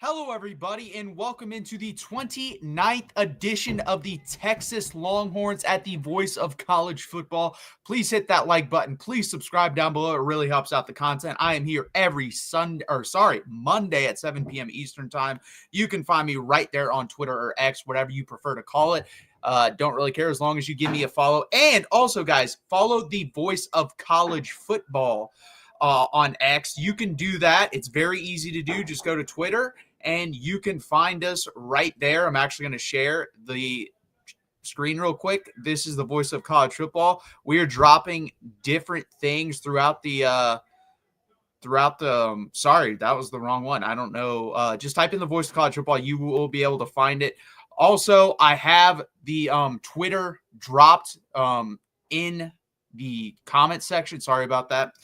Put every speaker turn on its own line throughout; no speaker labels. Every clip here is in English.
Hello, everybody, and welcome into the 29th edition of the Texas Longhorns at the Voice of College Football. Please hit that like button. Please subscribe down below. It really helps out the content. I am here every Monday at 7 p.m. Eastern Time. You can find me right there on Twitter or X, whatever you prefer to call it. Don't really care as long as you give me a follow. And also, guys, follow the Voice of College Football on X. You can do that. It's very easy to do. Just go to Twitter and you can find us right there. I'm actually going to share the screen real quick. This is the Voice of College Football. We are dropping different things throughout the sorry, that was the wrong one. I don't know. Just type in the Voice of College Football. You will be able to find it. Also, I have the Twitter dropped in the comment section. Sorry about that.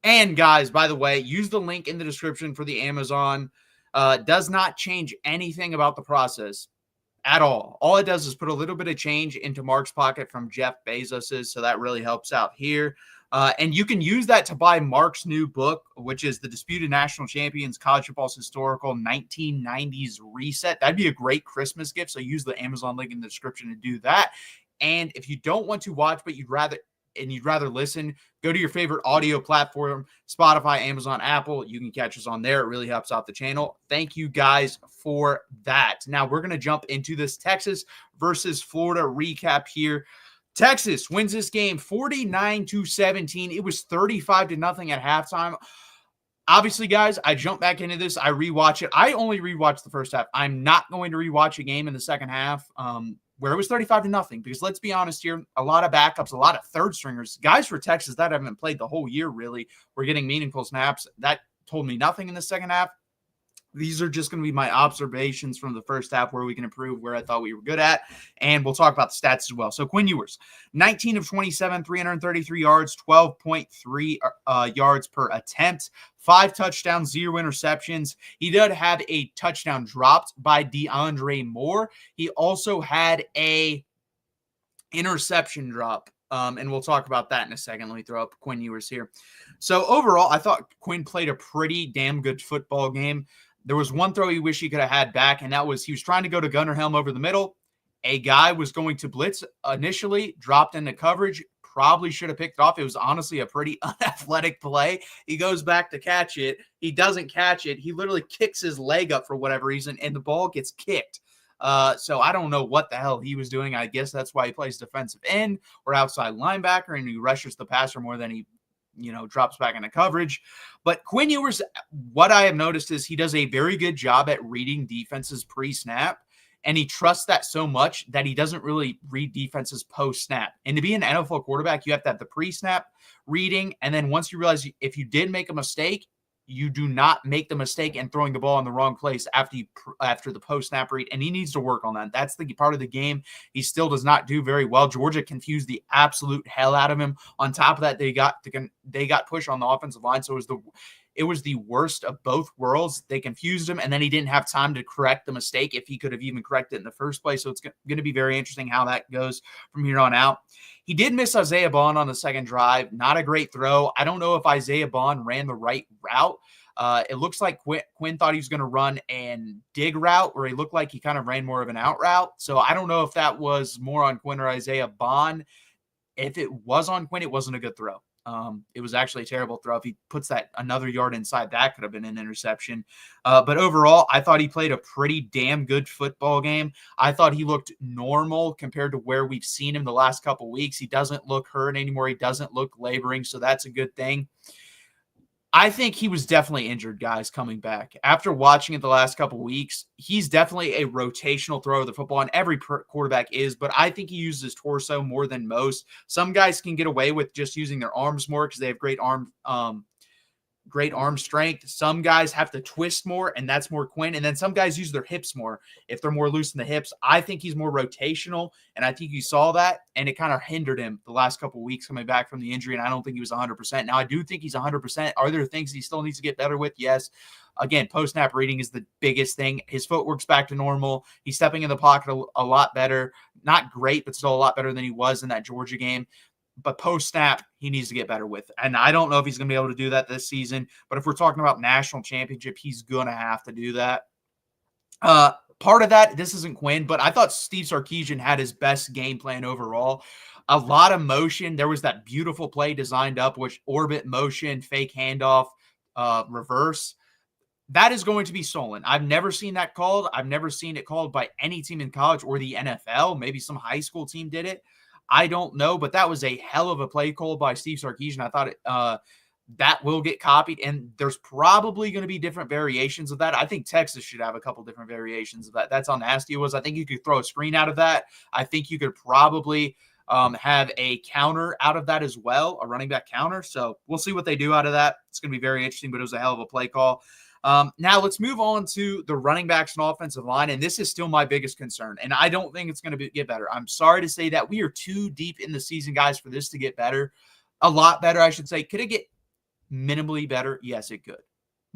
And guys, by the way, use the link in the description for the Amazon. Does not change anything about the process at all. All it does is put a little bit of change into Mark's pocket from Jeff Bezos's, so that really helps out here. And you can use that to buy Mark's new book, which is The Disputed National Champions, College Football's Historical 1990s Reset. That'd be a great Christmas gift, so use the Amazon link in the description to do that. And if you don't want to watch, but you'd rather listen, go to your favorite audio platform, Spotify, Amazon, Apple. You can catch us on there. It really helps out the channel. Thank you guys for that. Now we're going to jump into this Texas versus Florida recap here. Texas wins this game 49-17. It was 35-0 at halftime. Obviously, guys, I jump back into this. I rewatch it. I only rewatched the first half. I'm not going to rewatch a game in the second half. Where it was 35-0, because let's be honest here, a lot of backups, a lot of third stringers, guys for Texas that haven't played the whole year really were getting meaningful snaps. That told me nothing in the second half. These are just going to be my observations from the first half where we can improve where I thought we were good at, and we'll talk about the stats as well. So Quinn Ewers, 19 of 27, 333 yards, 12.3 yards per attempt, 5 touchdowns, 0 interceptions. He did have a touchdown dropped by DeAndre Moore. He also had a interception drop. And we'll talk about that in a second. Let me throw up Quinn Ewers here. So overall, I thought Quinn played a pretty damn good football game. There was one throw he wished he could have had back, and that was he was trying to go to Gunnar Helm over the middle. A guy was going to blitz initially, dropped into coverage, probably should have picked it off. It was honestly a pretty unathletic play. He goes back to catch it. He doesn't catch it. He literally kicks his leg up for whatever reason, and the ball gets kicked. So I don't know what the hell he was doing. I guess that's why he plays defensive end or outside linebacker, and he rushes the passer more than he drops back into coverage. But Quinn Ewers, what I have noticed is he does a very good job at reading defenses pre-snap, and he trusts that so much that he doesn't really read defenses post-snap. And to be an NFL quarterback, you have to have the pre-snap reading, and then once you realize if you did make a mistake, you do not make the mistake in throwing the ball in the wrong place after the post-snap read, and he needs to work on that. That's the part of the game he still does not do very well. Georgia confused the absolute hell out of him. On top of that, they got pushed on the offensive line, so it was the worst of both worlds. They confused him, and then he didn't have time to correct the mistake if he could have even corrected it in the first place. So it's going to be very interesting how that goes from here on out. He did miss Isaiah Bond on the second drive. Not a great throw. I don't know if Isaiah Bond ran the right route. It looks like Quinn thought he was going to run and dig route, where he looked like he kind of ran more of an out route. So I don't know if that was more on Quinn or Isaiah Bond. If it was on Quinn, it wasn't a good throw. It was actually a terrible throw. If he puts that another yard inside, that could have been an interception. But overall, I thought he played a pretty damn good football game. I thought he looked normal compared to where we've seen him the last couple weeks. He doesn't look hurt anymore. He doesn't look laboring, so that's a good thing. I think he was definitely injured, guys, coming back. After watching it the last couple of weeks, he's definitely a rotational thrower of the football, and every quarterback is, but I think he uses his torso more than most. Some guys can get away with just using their arms more because they have great arm strength. Some guys have to twist more, and that's more Quinn. And then some guys use their hips more if they're more loose in the hips. I think he's more rotational, and I think you saw that, and it kind of hindered him the last couple of weeks coming back from the injury, and I don't think he was 100%. Now, I do think he's 100%. Are there things he still needs to get better with? Yes. Again, post-snap reading is the biggest thing. His footwork's back to normal. He's stepping in the pocket a lot better. Not great, but still a lot better than he was in that Georgia game. but post-snap, he needs to get better with. And I don't know if he's going to be able to do that this season, but if we're talking about national championship, he's going to have to do that. Part of that, this isn't Quinn, but I thought Steve Sarkisian had his best game plan overall. A lot of motion. There was that beautiful play designed up, which orbit motion, fake handoff, reverse. That is going to be stolen. I've never seen that called. I've never seen it called by any team in college or the NFL. Maybe some high school team did it. I don't know, but that was a hell of a play call by Steve Sarkisian. I thought that will get copied, and there's probably going to be different variations of that. I think Texas should have a couple different variations of that. That's how nasty it was. I think you could throw a screen out of that. I think you could probably have a counter out of that as well, a running back counter. So we'll see what they do out of that. It's going to be very interesting, but it was a hell of a play call. Now let's move on to the running backs and offensive line, and this is still my biggest concern, and I don't think it's going to get better. I'm sorry to say that. We are too deep in the season, guys, for this to get better. A lot better, I should say. Could it get minimally better? Yes, it could.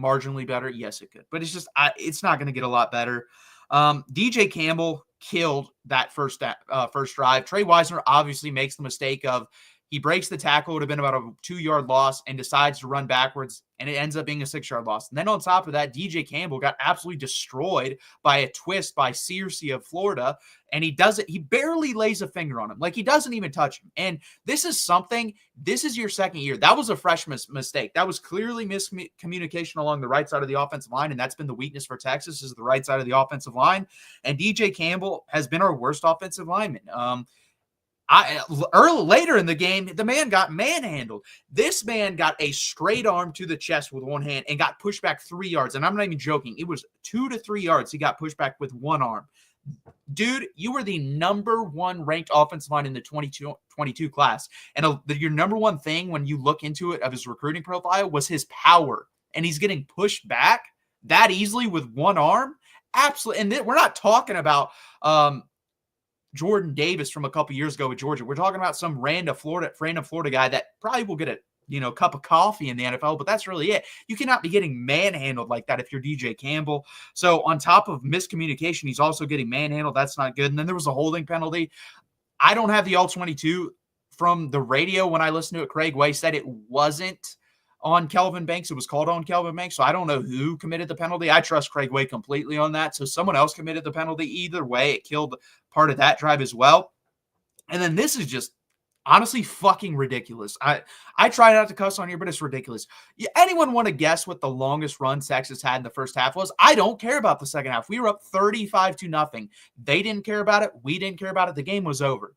Marginally better? Yes, it could. But it's just it's not going to get a lot better. DJ Campbell killed that first drive. Trey Wisner obviously makes the mistake of he breaks the tackle. It would have been about a 2-yard loss and decides to run backwards, and it ends up being a 6-yard loss. And then on top of that, DJ Campbell got absolutely destroyed by a twist by Searcy of Florida, and he barely lays a finger on him. Like, he doesn't even touch him. And this is your second year. That was a freshman mistake. That was clearly miscommunication along the right side of the offensive line, and that's been the weakness for Texas, is the right side of the offensive line. And DJ Campbell has been our worst offensive lineman. Later in the game, the man got manhandled. This man got a straight arm to the chest with one hand and got pushed back 3 yards. And I'm not even joking. It was 2 to 3 yards. He got pushed back with one arm. Dude, you were the number one ranked offensive line in the 22 class. And your number one thing when you look into it of his recruiting profile was his power. And he's getting pushed back that easily with one arm. Absolutely. And we're not talking about Jordan Davis from a couple years ago with Georgia. We're talking about some random Florida guy that probably will get a cup of coffee in the NFL, but that's really it. You cannot be getting manhandled like that if you're DJ Campbell. So on top of miscommunication, he's also getting manhandled. That's not good. And then there was a holding penalty. I don't have the all-22 from the radio. When I listened to it, Craig Way said it wasn't on Kelvin Banks. It was called on Kelvin Banks. So I don't know who committed the penalty. I trust Craig Way completely on that. So someone else committed the penalty. Either way, it killed part of that drive as well. And then this is just honestly fucking ridiculous. I try not to cuss on here, but it's ridiculous. Anyone want to guess what the longest run Texas had in the first half was? I don't care about the second half. We were up 35-0. They didn't care about it. We didn't care about it. The game was over.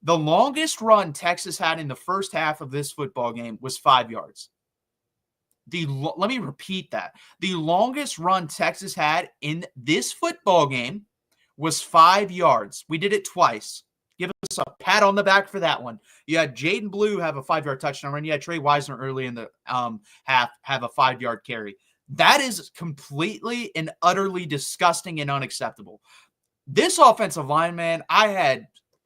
The longest run Texas had in the first half of this football game was 5 yards. Let me repeat that. The longest run Texas had in this football game was 5 yards. We did it twice. Give us a pat on the back for that one. You had Jaden Blue have a 5-yard touchdown run. You had Trey Wisner early in the half have a 5-yard carry. That is completely and utterly disgusting and unacceptable. This offensive line, man,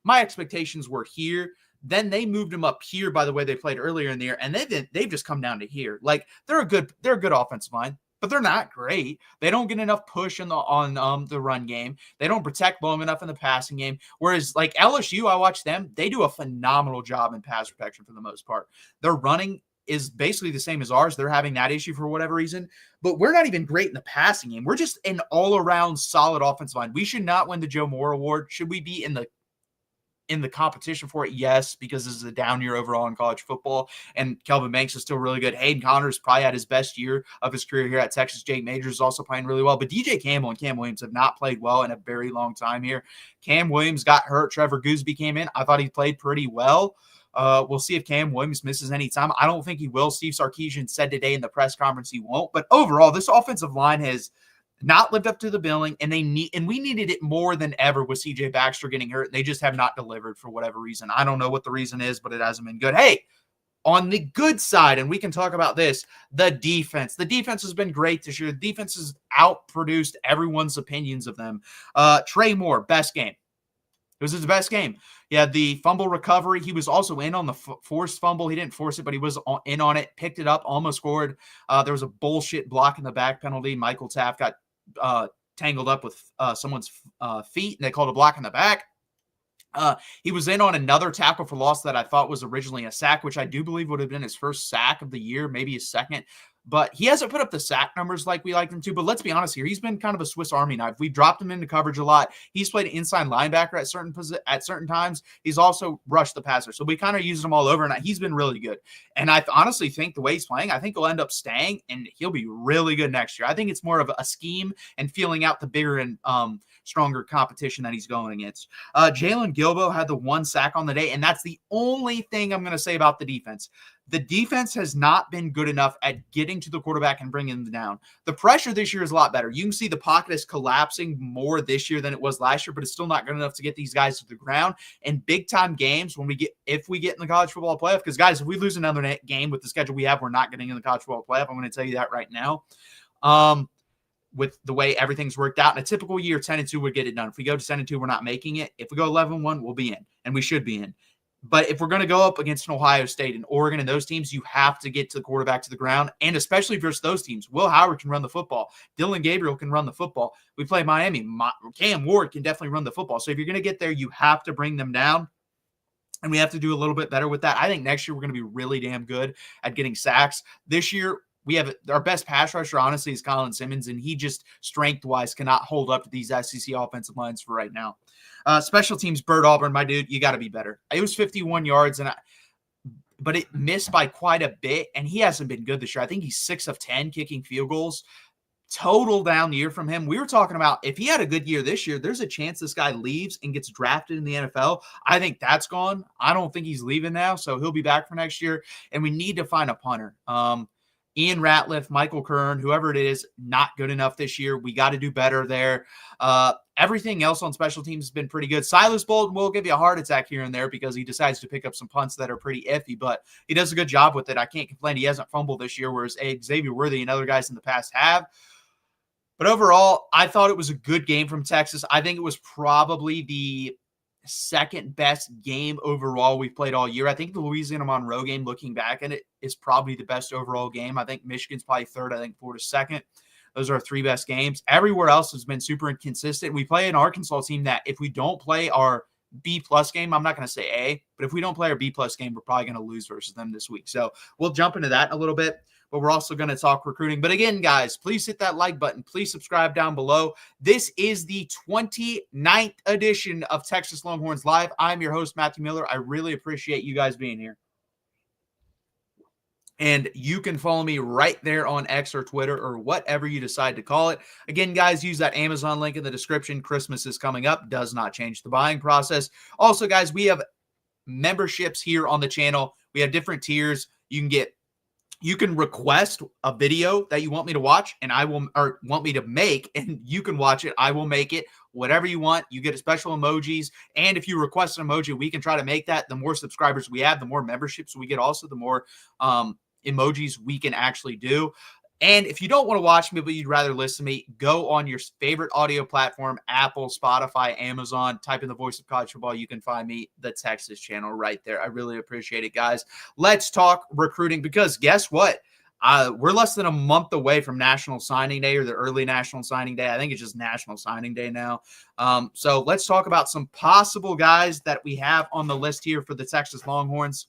my expectations were here. Then they moved them up here by the way they played earlier in the year, and they've just come down to here. Like, they're a good offensive line, but they're not great. They don't get enough push on the run game. They don't protect long enough in the passing game. Whereas like LSU, I watch them. They do a phenomenal job in pass protection for the most part. Their running is basically the same as ours. They're having that issue for whatever reason, but we're not even great in the passing game. We're just an all-around solid offensive line. We should not win the Joe Moore Award. Should we be in the competition for it? Yes, because this is a down year overall in college football, and Kelvin Banks is still really good. Hayden Connors probably had his best year of his career here at Texas. Jake Majors is also playing really well, but DJ Campbell and Cam Williams have not played well in a very long time here. Cam Williams got hurt. Trevor Gooseby came in. I thought he played pretty well. We'll see if Cam Williams misses any time. I don't think he will. Steve Sarkisian said today in the press conference he won't, but overall, this offensive line has not lived up to the billing, and we needed it more than ever with CJ Baxter getting hurt. They just have not delivered for whatever reason. I don't know what the reason is, but it hasn't been good. Hey, on the good side, and we can talk about this, the defense. The defense has been great this year. The defense has outproduced everyone's opinions of them. Trey Moore, best game. It was his best game. He had the fumble recovery. He was also in on the forced fumble. He didn't force it, but he was in on it, picked it up, almost scored. There was a bullshit block in the back penalty. Michael Taft got tangled up with someone's feet, and they called a block in the back. He was in on another tackle for loss that I thought was originally a sack, which I do believe would have been his first sack of the year, maybe his second. But he hasn't put up the sack numbers like we like him to. But let's be honest here. He's been kind of a Swiss Army knife. We dropped him into coverage a lot. He's played inside linebacker at certain times. He's also rushed the passer. So we kind of used him all over, and he's been really good. And I honestly think the way he's playing, I think he'll end up staying, and he'll be really good next year. I think it's more of a scheme and feeling out the bigger and stronger competition that he's going against. Jalen Gilbo had the one sack on the day, and that's the only thing I'm going to say about the defense. The defense has not been good enough at getting to the quarterback and bringing them down. The pressure this year is a lot better. You can see the pocket is collapsing more this year than it was last year, but it's still not good enough to get these guys to the ground. And big-time games, if we get in the college football playoff, because, guys, if we lose another game with the schedule we have, we're not getting in the college football playoff. I'm going to tell you that right now. With the way everything's worked out. In a typical year, 10-2 would get it done. If we go to 10-2, we're not making it. If we go 11-1, we'll be in, and we should be in. But if we're going to go up against an Ohio State and Oregon and those teams, you have to get to the quarterback to the ground, and especially versus those teams. Will Howard can run the football. Dylan Gabriel can run the football. We play Miami. Cam Ward can definitely run the football. So if you're going to get there, you have to bring them down, and we have to do a little bit better with that. I think next year we're going to be really damn good at getting sacks. This year, we have our best pass rusher, honestly, is Colin Simmons, and he just strength-wise cannot hold up to these SEC offensive lines for right now. Special teams, Bert Auburn, my dude, you got to be better. It was 51 yards, but it missed by quite a bit, and he hasn't been good this year. I think he's 6 of 10 kicking field goals. Total down year from him. We were talking about if he had a good year this year, there's a chance this guy leaves and gets drafted in the NFL. I think that's gone. I don't think he's leaving now, so he'll be back for next year, and we need to find a punter. Ian Ratliff, Michael Kern, whoever it is, not good enough this year. We got to do better there. Everything else on special teams has been pretty good. Silas Bolton will give you a heart attack here and there because he decides to pick up some punts that are pretty iffy, but he does a good job with it. I can't complain. He hasn't fumbled this year, whereas Xavier Worthy and other guys in the past have. But overall, I thought it was a good game from Texas. I think it was probably the second best game overall we've played all year. I think the Louisiana Monroe game, looking back at it, is probably the best overall game. I think Michigan's probably third. I think Florida's second. Those are our 3 best games. Everywhere else has been super inconsistent. We play an Arkansas team that if we don't play our B-plus game, I'm not going to say A, but if we don't play our B-plus game, we're probably going to lose versus them this week. So we'll jump into that in a little bit, but we're also going to talk recruiting. But again, guys, please hit that like button. Please subscribe down below. This is the 29th edition of Texas Longhorns Live. I'm your host, Matthew Miller. I really appreciate you guys being here. And you can follow me right there on X or Twitter or whatever you decide to call it. Again, guys, use that Amazon link in the description. Christmas is coming up. Does not change the buying process. Also, guys, we have memberships here on the channel. We have different tiers. You can request a video that you want me to watch and want me to make, and you can watch it. I will make it. Whatever you want. You get a special emojis. And if you request an emoji, we can try to make that. The more subscribers we have, the more memberships we get also, the more emojis we can actually do. And if you don't want to watch me, but you'd rather listen to me, go on your favorite audio platform, Apple, Spotify, Amazon, type in the Voice of College Football. You can find me, the Texas channel right there. I really appreciate it, guys. Let's talk recruiting because guess what? We're less than a month away from National Signing Day or the early National Signing Day. I think it's just National Signing Day now. So let's talk about some possible guys that we have on the list here for the Texas Longhorns.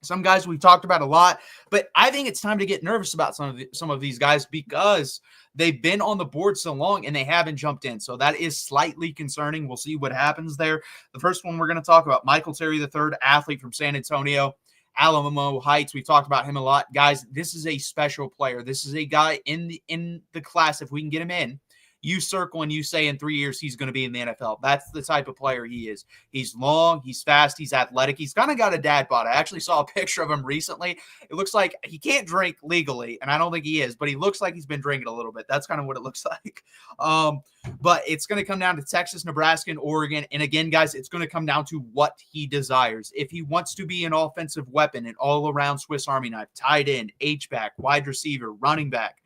Some guys we've talked about a lot, but I think it's time to get nervous about some of these guys because they've been on the board so long and they haven't jumped in. So that is slightly concerning. We'll see what happens there. The first one we're going to talk about, Michael Terry III, athlete from San Antonio, Alamo Heights. We've talked about him a lot. Guys, this is a special player. This is a guy in the class, if we can get him in, you circle and you say in 3 years he's going to be in the NFL. That's the type of player he is. He's long, he's fast, he's athletic. He's kind of got a dad bod. I actually saw a picture of him recently. It looks like he can't drink legally, and I don't think he is, but he looks like he's been drinking a little bit. That's kind of what it looks like. But it's going to come down to Texas, Nebraska, and Oregon. And again, guys, it's going to come down to what he desires. If he wants to be an offensive weapon, an all-around Swiss Army knife, tight end, H-back, wide receiver, running back,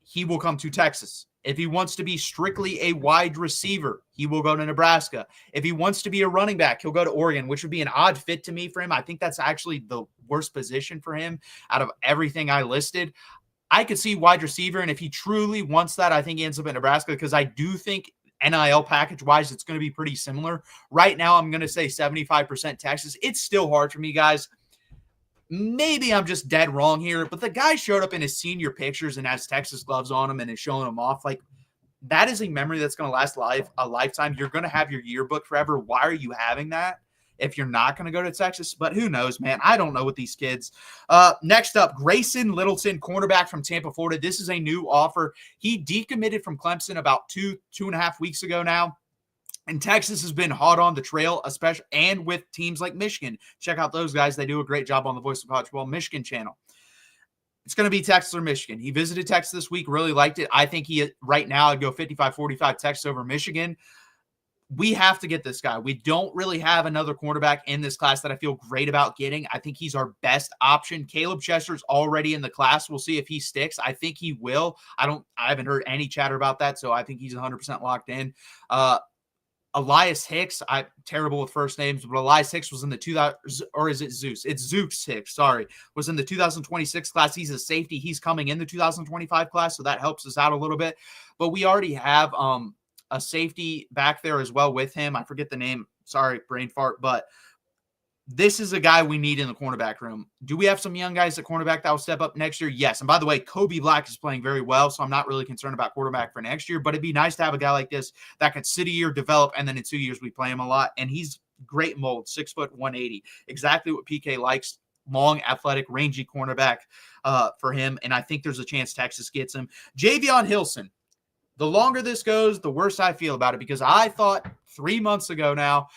he will come to Texas. If he wants to be strictly a wide receiver, he will go to Nebraska. If he wants to be a running back, he'll go to Oregon, which would be an odd fit to me for him. I think that's actually the worst position for him out of everything I listed. I could see wide receiver, and if he truly wants that, I think he ends up at Nebraska because I do think NIL package-wise, it's going to be pretty similar. Right now, I'm going to say 75% Texas. It's still hard for me, guys. Maybe I'm just dead wrong here, but the guy showed up in his senior pictures and has Texas gloves on him and is showing them off. Like, that is a memory that's going to last a lifetime. You're going to have your yearbook forever. Why are you having that if you're not going to go to Texas? But who knows, man? I don't know with these kids. Next up, Grayson Littleton, cornerback from Tampa, Florida. This is a new offer. He decommitted from Clemson about two and a half weeks ago now. And Texas has been hot on the trail, especially and with teams like Michigan. Check out those guys. They do a great job on the Voice of College Football Michigan channel. It's going to be Texas or Michigan. He visited Texas this week, really liked it. I think right now I'd go 55-45 Texas over Michigan. We have to get this guy. We don't really have another cornerback in this class that I feel great about getting. I think he's our best option. Caleb Chester's already in the class. We'll see if he sticks. I think he will. I haven't heard any chatter about that, so I think he's 100% locked in. Elias Hicks, I'm terrible with first names, but Elias Hicks was in the 2000, or is it Zeus? It's Zeus Hicks, sorry, was in the 2026 class. He's a safety. He's coming in the 2025 class, so that helps us out a little bit. But we already have a safety back there as well with him. I forget the name. Sorry, brain fart, but this is a guy we need in the cornerback room. Do we have some young guys at cornerback that will step up next year? Yes. And by the way, Kobe Black is playing very well, so I'm not really concerned about quarterback for next year, but it'd be nice to have a guy like this that could sit a year, develop, and then in 2 years we play him a lot. And he's great mold, 6 foot 180. Exactly what PK likes. Long, athletic, rangy cornerback for him. And I think there's a chance Texas gets him. Javion Hilson. The longer this goes, the worse I feel about it, because I thought 3 months ago now,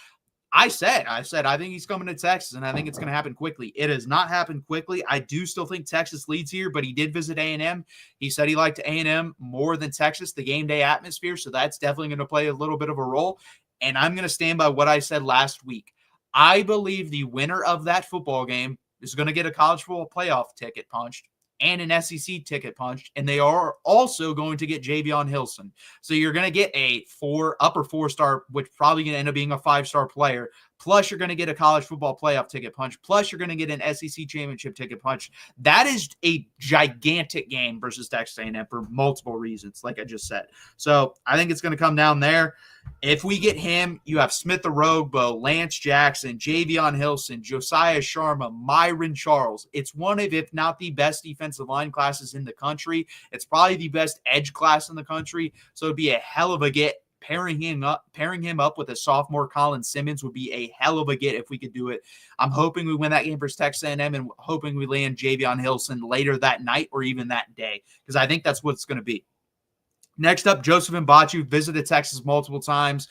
I said, I think he's coming to Texas, and I think it's going to happen quickly. It has not happened quickly. I do still think Texas leads here, but he did visit A&M. He said he liked A&M more than Texas, the game day atmosphere, so that's definitely going to play a little bit of a role. And I'm going to stand by what I said last week. I believe the winner of that football game is going to get a college football playoff ticket punched and an SEC ticket punched, and they are also going to get Javion Hilson. So you're going to get a upper four-star, which probably going to end up being a 5-star player, plus you're going to get a college football playoff ticket punch, plus you're going to get an SEC championship ticket punch. That is a gigantic game versus Texas A&M for multiple reasons, like I just said. So I think it's going to come down there. If we get him, you have Smith-Orogbo, Lance Jackson, Javion Hilson, Josiah Sharma, Myron Charles. It's one of, if not the best defensive line classes in the country. It's probably the best edge class in the country. So it'd be a hell of a get. Pairing him up with a sophomore Colin Simmons would be a hell of a get if we could do it. I'm hoping we win that game versus Texas A&M and hoping we land Javion Hilson later that night or even that day, because I think that's what it's going to be. Next up, Joseph Mbachu visited Texas multiple times.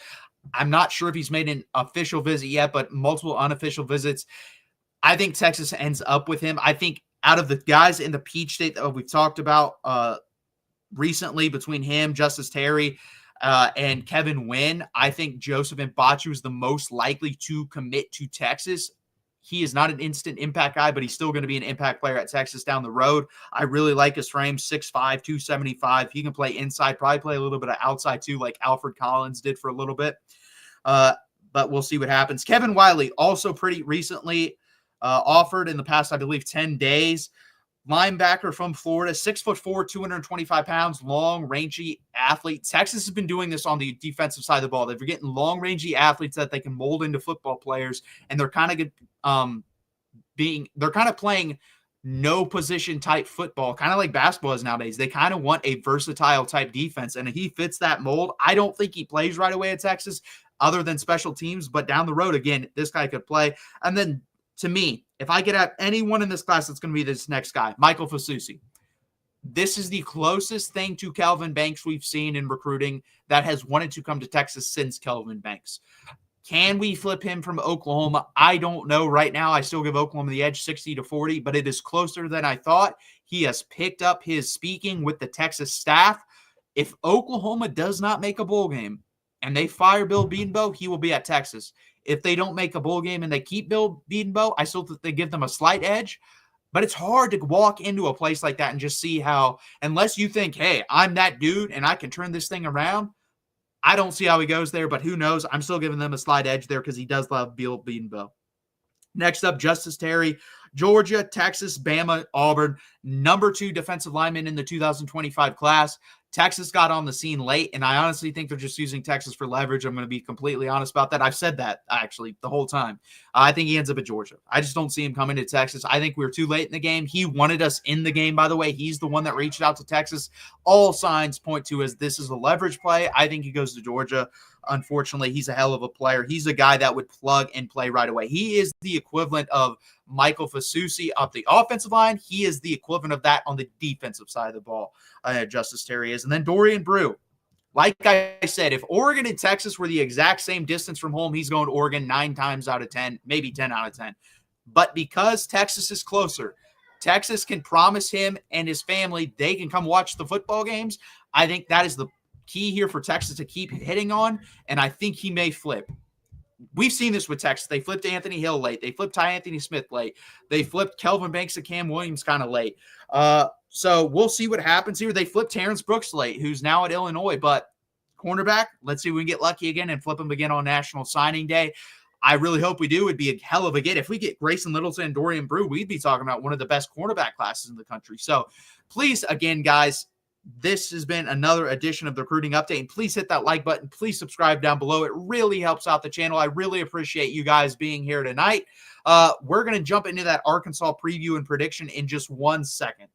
I'm not sure if he's made an official visit yet, but multiple unofficial visits. I think Texas ends up with him. I think out of the guys in the Peach State that we've talked about recently, between him, Justice Terry, and Kevin Wynn, I think Joseph Mbachu is the most likely to commit to Texas. He is not an instant impact guy, but he's still going to be an impact player at Texas down the road. I really like his frame, 6'5", 275. He can play inside, probably play a little bit of outside too, like Alfred Collins did for a little bit. But we'll see what happens. Kevin Wiley, also pretty recently offered in the past, I believe, 10 days. Linebacker from Florida, 6'4", 225 pounds, long, rangy athlete. Texas has been doing this on the defensive side of the ball. They're getting long, rangy athletes that they can mold into football players, and they're kind of playing no position type football, kind of like basketball is nowadays. They kind of want a versatile type defense, and he fits that mold. I don't think he plays right away at Texas, other than special teams, but down the road, again, this guy could play. And then, to me, if I get at anyone in this class, it's going to be this next guy, Michael Fasusi. This is the closest thing to Kelvin Banks we've seen in recruiting that has wanted to come to Texas since Kelvin Banks. Can we flip him from Oklahoma? I don't know right now. I still give Oklahoma the edge 60-40, but it is closer than I thought. He has picked up his speaking with the Texas staff. If Oklahoma does not make a bowl game and they fire Bill Bedenbaugh, he will be at Texas. If they don't make a bowl game and they keep Bill Bedenbaugh, I still think they give them a slight edge. But it's hard to walk into a place like that and just see how, unless you think, hey, I'm that dude and I can turn this thing around, I don't see how he goes there, but who knows? I'm still giving them a slight edge there because he does love Bill Bedenbaugh. Next up, Justice Terry, Georgia, Texas, Bama, Auburn, number 2 defensive lineman in the 2025 class. Texas got on the scene late, and I honestly think they're just using Texas for leverage. I'm going to be completely honest about that. I've said that, actually, the whole time. I think he ends up at Georgia. I just don't see him coming to Texas. I think we were too late in the game. He wanted us in the game, by the way. He's the one that reached out to Texas. All signs point to as this is a leverage play. I think he goes to Georgia. Unfortunately, he's a hell of a player. He's a guy that would plug and play right away. He is the equivalent of Michael Fasusi up the offensive line. He is the equivalent of that on the defensive side of the ball. Justice Terry is. And then Dorian Brew. Like I said, if Oregon and Texas were the exact same distance from home, he's going to Oregon 9 times out of 10, maybe 10 out of 10. But because Texas is closer, Texas can promise him and his family they can come watch the football games. I think that is the key here for Texas to keep hitting on, and I think he may flip. We've seen this with Texas. They flipped Anthony Hill late. They flipped Ty Anthony Smith late. They flipped Kelvin Banks and Cam Williams kind of late. So we'll see what happens here. They flipped Terrence Brooks late, who's now at Illinois. But cornerback, let's see if we can get lucky again and flip him again on National Signing Day. I really hope we do. It'd be a hell of a get. If we get Grayson Littleton and Dorian Brew, we'd be talking about one of the best cornerback classes in the country. So please, again, guys, this has been another edition of the Recruiting Update. And please hit that like button. Please subscribe down below. It really helps out the channel. I really appreciate you guys being here tonight. We're going to jump into that Arkansas preview and prediction in just 1 second.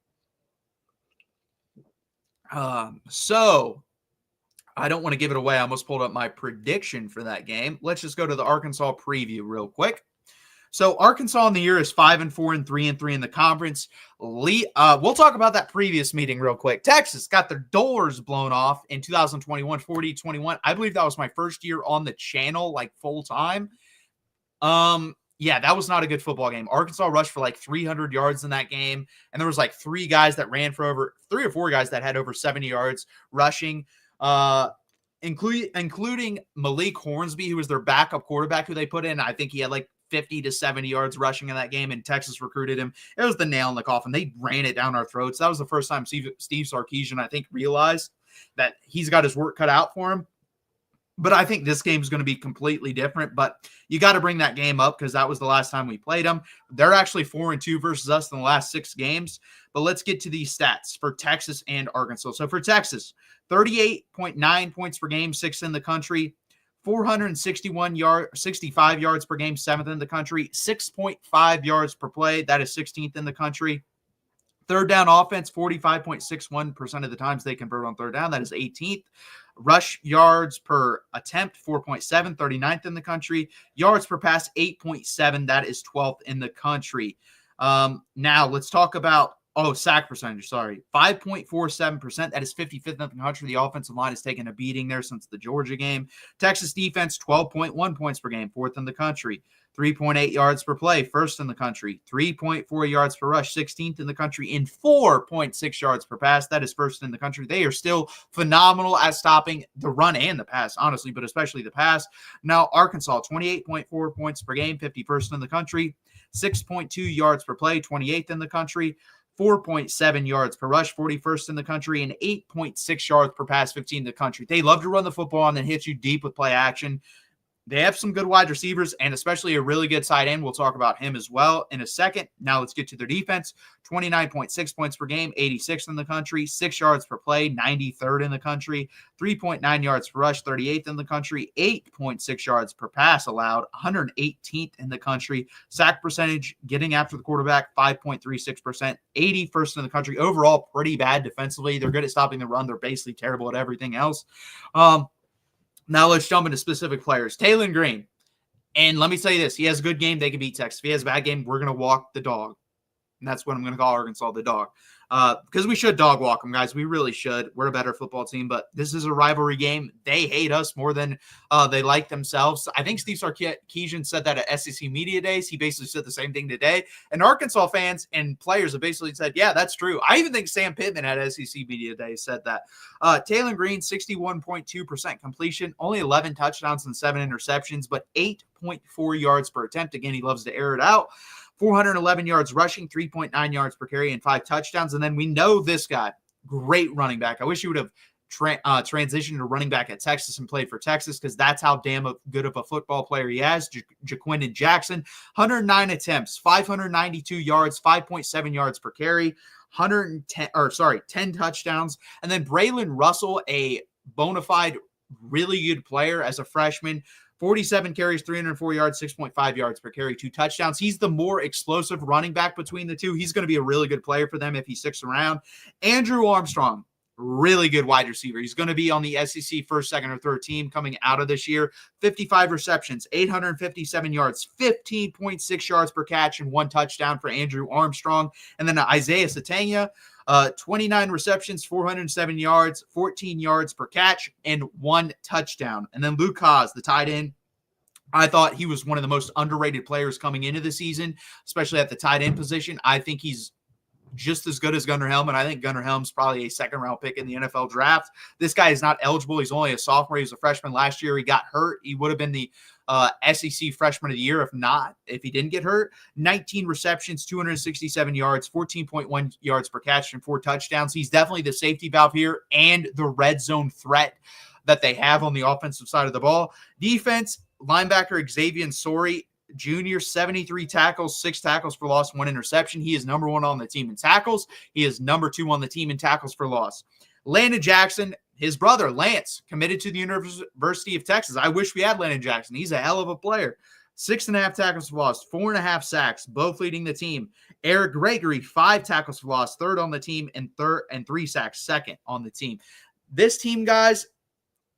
So I don't want to give it away. I almost pulled up my prediction for that game. Let's just go to the Arkansas preview real quick. So Arkansas in the year is 5-4 and 3-3 in the conference. We'll talk about that previous meeting real quick. Texas got their doors blown off in 2021, 40-21. I believe that was my first year on the channel, like full time. Yeah, that was not a good football game. Arkansas rushed for like 300 yards in that game, and there was like 3 guys that ran for over 3 or 4 guys that had over 70 yards rushing. Including Malik Hornsby, who was their backup quarterback who they put in. I think he had like 50 to 70 yards rushing in that game, and Texas recruited him. It was the nail in the coffin. They ran it down our throats. That was the first time Steve Sarkisian, I think, realized that he's got his work cut out for him. But I think this game is going to be completely different. But you got to bring that game up because that was the last time we played them. They're actually 4-2 versus us in the last 6 games. But let's get to these stats for Texas and Arkansas. So for Texas, 38.9 points per game, 6th in the country. 65 yards per game, 7th in the country. 6.5 yards per play, that is 16th in the country. Third down offense, 45.61% of the times they convert on third down. That is 18th. Rush yards per attempt, 4.7, 39th in the country. Yards per pass, 8.7. That is 12th in the country. Now let's talk about sack percentage, 5.47%. That is 55th in the country. The offensive line has taken a beating there since the Georgia game. Texas defense, 12.1 points per game, 4th in the country. 3.8 yards per play, 1st in the country. 3.4 yards per rush, 16th in the country. And 4.6 yards per pass, that is 1st in the country. They are still phenomenal at stopping the run and the pass, honestly, but especially the pass. Now, Arkansas, 28.4 points per game, 51st in the country. 6.2 yards per play, 28th in the country. 4.7 yards per rush, 41st in the country, and 8.6 yards per pass, 15th in the country. They love to run the football and then hit you deep with play action. They have some good wide receivers and especially a really good side end. We'll talk about him as well in a second. Now let's get to their defense. 29.6 points per game, 86th in the country. 6 yards per play, 93rd in the country. 3.9 yards per rush, 38th in the country. 8.6 yards per pass allowed, 118th in the country. Sack percentage, getting after the quarterback, 5.36%. 81st in the country. Overall, pretty bad defensively. They're good at stopping the run. They're basically terrible at everything else. Now let's jump into specific players. Taylor Green. And let me tell you this. He has a good game, they can beat Texas. If he has a bad game, we're going to walk the dog. And that's what I'm going to call Arkansas the dog. Because we should dog walk them, guys. We really should. We're a better football team. But this is a rivalry game. They hate us more than they like themselves. I think Steve Sarkisian said that at SEC Media Days. He basically said the same thing today. And Arkansas fans and players have basically said, yeah, that's true. I even think Sam Pittman at SEC Media Days said that. Taylor Green, 61.2% completion. Only 11 touchdowns and 7 interceptions, but 8.4 yards per attempt. Again, he loves to air it out. 411 yards rushing, 3.9 yards per carry, and 5 touchdowns. And then we know this guy, great running back. I wish he would have transitioned to running back at Texas and played for Texas because that's how damn good of a football player he has. Jaquindon Jackson, 109 attempts, 592 yards, 5.7 yards per carry. 10 touchdowns. And then Braylon Russell, a bona fide really good player as a freshman, 47 carries, 304 yards, 6.5 yards per carry, 2 touchdowns. He's the more explosive running back between the two. He's going to be a really good player for them if he sticks around. Andrew Armstrong, really good wide receiver. He's going to be on the SEC first, second, or third team coming out of this year. 55 receptions, 857 yards, 15.6 yards per catch, and 1 touchdown for Andrew Armstrong. And then Isaiah Satania, 29 receptions, 407 yards, 14 yards per catch, and 1 touchdown. And then Luke Haas, the tight end, I thought he was one of the most underrated players coming into the season, especially at the tight end position. I think he's just as good as Gunnar Helm, and I think Gunnar Helm's probably a second-round pick in the NFL draft. This guy is not eligible. He's only a sophomore. He was a freshman last year. He got hurt. He would have been the SEC Freshman of the Year if he didn't get hurt. 19 receptions, 267 yards, 14.1 yards per catch, and 4 touchdowns. He's definitely the safety valve here and the red zone threat that they have on the offensive side of the ball. Defense, linebacker Xavier Sori Jr., 73 tackles, 6 tackles for loss, 1 interception. He is number 1 on the team in tackles. He is number 2 on the team in tackles for loss. Landon Jackson, his brother Lance, committed to the University of Texas. I wish we had Landon Jackson. He's a hell of a player. 6.5 tackles for loss, 4.5 sacks, both leading the team. Eric Gregory, 5 tackles for loss, 3rd on the team, and 3 sacks, 2nd on the team. This team, guys,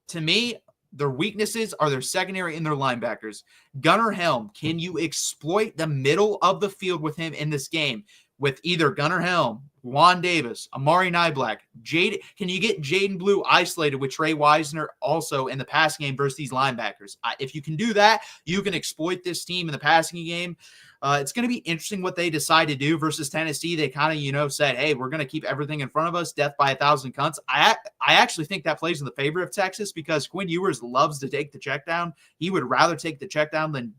to me, their weaknesses are their secondary and their linebackers. Gunnar Helm, can you exploit the middle of the field with him in this game with either Gunnar Helm, Juan Davis, Amari Niblack, can you get Jaden Blue isolated with Trey Wisner also in the passing game versus these linebackers? If you can do that, you can exploit this team in the passing game. It's going to be interesting what they decide to do versus Tennessee. They kind of, said, hey, we're going to keep everything in front of us, death by 1,000 cuts. I actually think that plays in the favor of Texas because Quinn Ewers loves to take the check down. He would rather take the check down than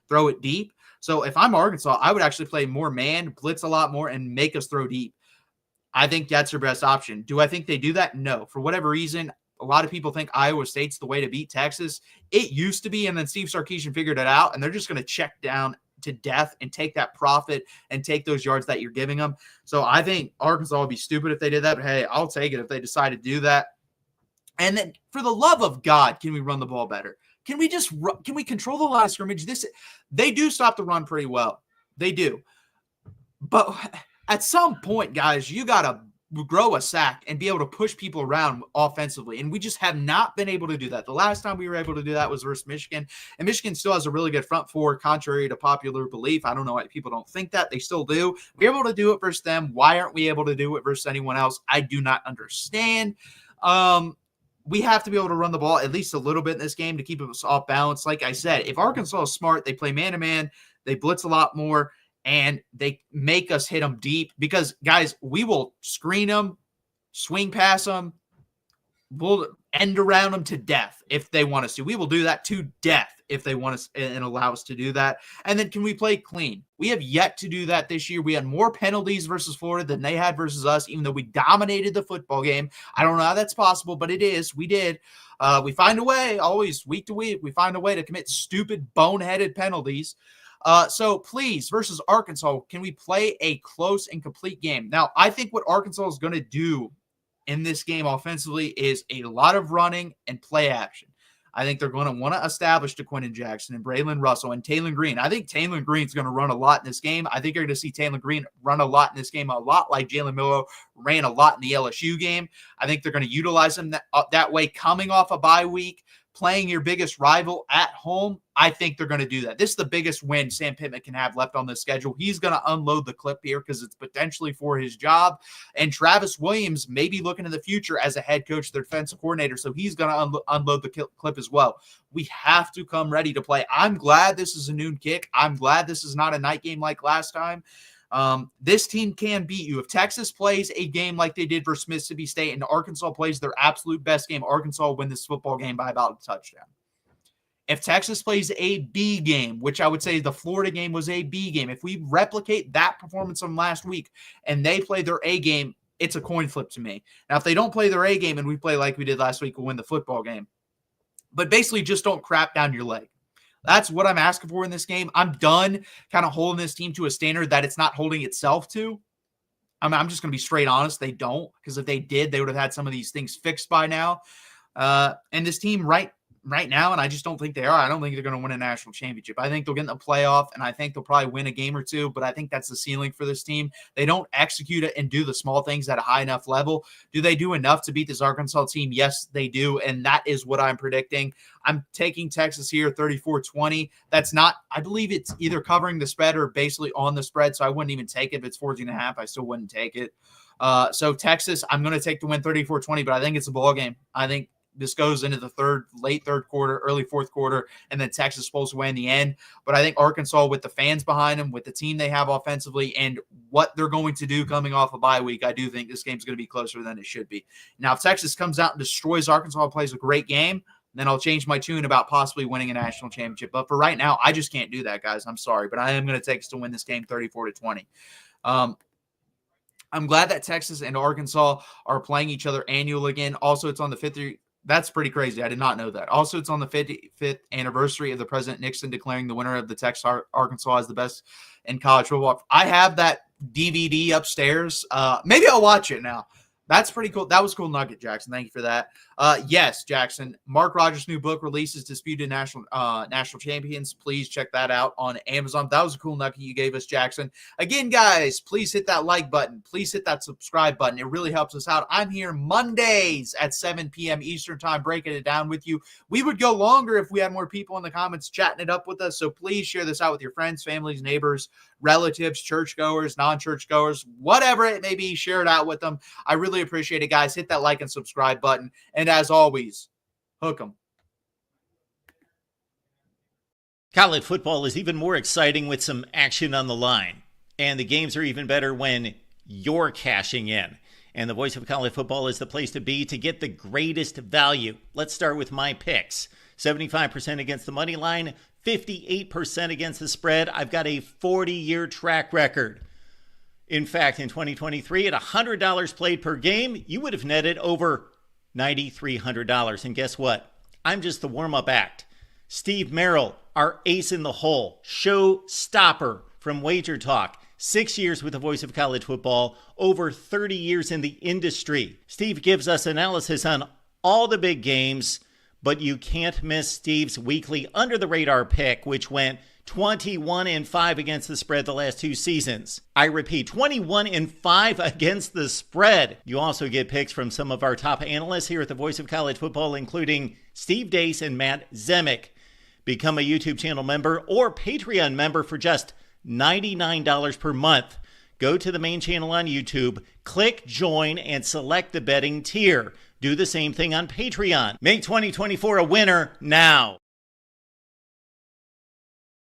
throw it deep. So if I'm Arkansas, I would actually play more man, blitz a lot more, and make us throw deep. I think that's their best option. Do I think they do that? No. For whatever reason, a lot of people think Iowa State's the way to beat Texas. It used to be, and then Steve Sarkisian figured it out, and they're just going to check down to death and take that profit and take those yards that you're giving them. So I think Arkansas would be stupid if they did that, but hey, I'll take it if they decide to do that. And then for the love of God, can we run the ball better? Can we control the line of scrimmage? They do stop the run pretty well. They do. But at some point, guys, you got to grow a sack and be able to push people around offensively. And we just have not been able to do that. The last time we were able to do that was versus Michigan. And Michigan still has a really good front four, contrary to popular belief. I don't know why people don't think that. They still do. We're able to do it versus them. Why aren't we able to do it versus anyone else? I do not understand. We have to be able to run the ball at least a little bit in this game to keep us off balance. Like I said, if Arkansas is smart, they play man-to-man, they blitz a lot more, and they make us hit them deep because, guys, we will screen them, swing past them, we'll end around them to death if they want us to. We will do that to death if they want us and allow us to do that. And then can we play clean? We have yet to do that this year. We had more penalties versus Florida than they had versus us, even though we dominated the football game. I don't know how that's possible, but it is. We did. We find a way, always week to week, we find a way to commit stupid, boneheaded penalties. So please, versus Arkansas, can we play a close and complete game? Now, I think what Arkansas is going to do in this game offensively is a lot of running and play action. I think they're going to want to establish to Quentin Jackson and Braylon Russell and Taylor Green. I think Taylor Green's going to run a lot in this game. I think you're going to see Taylor Green run a lot in this game, a lot like Jalen Miller ran a lot in the LSU game. I think they're going to utilize him that way coming off a bye week, playing your biggest rival at home. I think they're going to do that. This is the biggest win Sam Pittman can have left on this schedule. He's going to unload the clip here because it's potentially for his job. And Travis Williams may be looking in the future as a head coach, their defensive coordinator, so he's going to unload the clip as well. We have to come ready to play. I'm glad this is a noon kick. I'm glad this is not a night game like last time. This team can beat you. If Texas plays a game like they did versus Mississippi State and Arkansas plays their absolute best game, Arkansas will win this football game by about a touchdown. If Texas plays a B game, which I would say the Florida game was a B game, if we replicate that performance from last week and they play their A game, it's a coin flip to me. Now, if they don't play their A game and we play like we did last week, we'll win the football game. But basically, just don't crap down your leg. That's what I'm asking for in this game. I'm done kind of holding this team to a standard that it's not holding itself to. I'm just going to be straight honest. They don't, because if they did, they would have had some of these things fixed by now. And this team right now, and I just don't think they are. I don't think they're going to win a national championship. I think they'll get in the playoff, and I think they'll probably win a game or two, but I think that's the ceiling for this team. They don't execute it and do the small things at a high enough level. Do they do enough to beat this Arkansas team? Yes, they do, and that is what I'm predicting. I'm taking Texas here 34-20. That's not, I believe it's either covering the spread or basically on the spread, so I wouldn't even take it. If it's 14.5, I still wouldn't take it. So Texas, I'm going to take the win 34-20, but I think it's a ball game. I think this goes into the late third quarter, early fourth quarter, and then Texas pulls away in the end. But I think Arkansas, with the fans behind them, with the team they have offensively, and what they're going to do coming off a bye week, I do think this game's going to be closer than it should be. Now, if Texas comes out and destroys Arkansas, plays a great game, then I'll change my tune about possibly winning a national championship. But for right now, I just can't do that, guys. I'm sorry, but I am going to take us to win this game 34-20. I'm glad that Texas and Arkansas are playing each other annual again. Also, it's on the 50th. That's pretty crazy. I did not know that. Also, it's on the 55th anniversary of the President Nixon declaring the winner of the Texas Arkansas as the best in college football. I have that DVD upstairs. Maybe I'll watch it now. That's pretty cool. That was cool nugget, Jackson. Thank you for that. Yes, Jackson. Mark Rogers' new book releases Disputed National Champions. Please check that out on Amazon. That was a cool nugget you gave us, Jackson. Again, guys, please hit that like button. Please hit that subscribe button. It really helps us out. I'm here Mondays at 7 p.m. Eastern time, breaking it down with you. We would go longer if we had more people in the comments chatting it up with us. So please share this out with your friends, families, neighbors, relatives, churchgoers, non-churchgoers, whatever it may be. Share it out with them. I really appreciate it, guys. Hit that like and subscribe button. And as always, hook 'em.
College football is even more exciting with some action on the line. And the games are even better when you're cashing in. And the Voice of College Football is the place to be to get the greatest value. Let's start with my picks. 75% against the money line, 58% against the spread. I've got a 40-year track record. In fact, in 2023, at $100 played per game, you would have netted over $9,300. And guess what? I'm just the warm-up act. Steve Merrill, our ace in the hole, show stopper from Wager Talk. 6 years with the Voice of College Football, over 30 years in the industry. Steve gives us analysis on all the big games, but you can't miss Steve's weekly under-the-radar pick, which went 21-5 against the spread the last 2 seasons. I repeat, 21-5 against the spread. You also get picks from some of our top analysts here at the Voice of College Football, including Steve Dace and Matt Zemek. Become a YouTube channel member or Patreon member for just $99 per month. Go to the main channel on YouTube, click join, and select the betting tier. Do the same thing on Patreon. Make 2024 a winner now.